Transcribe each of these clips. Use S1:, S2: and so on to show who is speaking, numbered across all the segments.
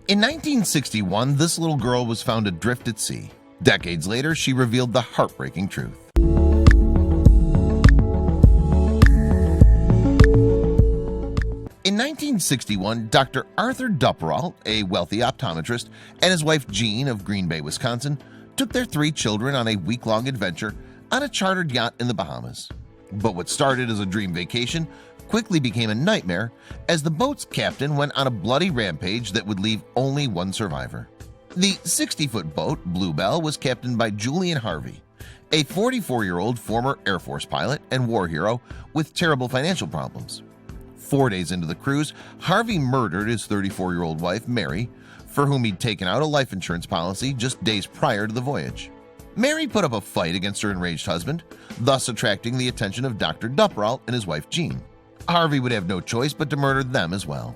S1: In 1961, this little girl was found adrift at sea. Decades later, she revealed the heartbreaking truth. In 1961, Dr. Arthur Dupperall, a wealthy optometrist, and his wife Jean of Green Bay, Wisconsin, took their 3 children on a week-long adventure on a chartered yacht in the Bahamas. But what started as a dream vacation quickly became a nightmare as the boat's captain went on a bloody rampage that would leave only one survivor. The 60-foot boat, Bluebell, was captained by Julian Harvey, a 44-year-old former Air Force pilot and war hero with terrible financial problems. 4 days into the cruise, Harvey murdered his 34-year-old wife, Mary, for whom he'd taken out a life insurance policy just days prior to the voyage. Mary put up a fight against her enraged husband, thus attracting the attention of Dr. Dupperall and his wife Jean. Harvey would have no choice but to murder them as well.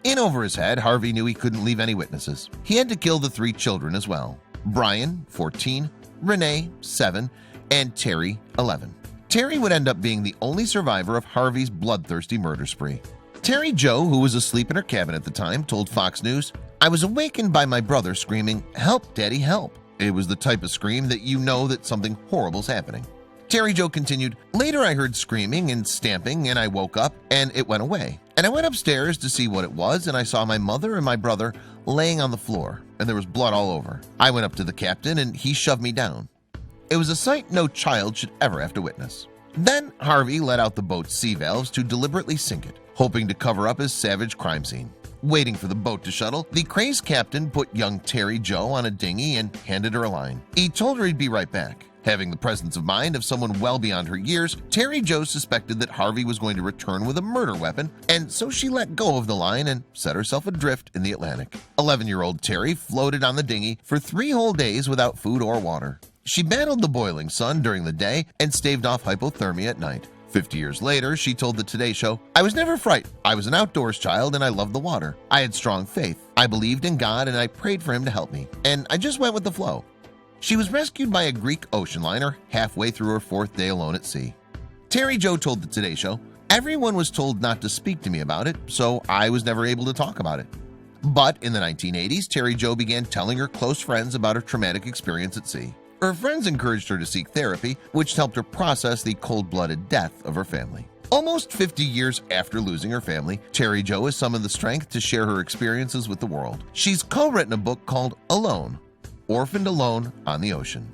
S1: In over his head, Harvey knew he couldn't leave any witnesses. He had to kill the 3 children as well: Brian, 14, Renee, 7, and Terry, 11. Terry would end up being the only survivor of Harvey's bloodthirsty murder spree. Terry Jo, who was asleep in her cabin at the time, told Fox News, "I was awakened by my brother screaming, 'Help, Daddy, help.' It was the type of scream that you know that something horrible's happening." Terry Jo continued, "Later I heard screaming and stamping and I woke up and it went away. And I went upstairs to see what it was and I saw my mother and my brother laying on the floor and there was blood all over. I went up to the captain and he shoved me down. It was a sight no child should ever have to witness." Then Harvey let out the boat's sea valves to deliberately sink it, hoping to cover up his savage crime scene. Waiting for the boat to shuttle, the crazed captain put young Terry Jo on a dinghy and handed her a line. He told her he'd be right back. Having the presence of mind of someone well beyond her years, Terry Jo suspected that Harvey was going to return with a murder weapon, and so she let go of the line and set herself adrift in the Atlantic. 11-year-old Terry floated on the dinghy for 3 whole days without food or water. She battled the boiling sun during the day and staved off hypothermia at night. 50 years later, she told the Today Show, "I was never frightened. I was an outdoors child and I loved the water. I had strong faith. I believed in God and I prayed for him to help me. And I just went with the flow." She was rescued by a Greek ocean liner halfway through her 4th day alone at sea. Terry Jo told the Today Show, "Everyone was told not to speak to me about it, so I was never able to talk about it." But in the 1980s, Terry Jo began telling her close friends about her traumatic experience at sea. Her friends encouraged her to seek therapy, which helped her process the cold-blooded death of her family. Almost 50 years after losing her family, Terry Jo has summoned the strength to share her experiences with the world. She's co-written a book called Alone, Orphaned Alone on the Ocean.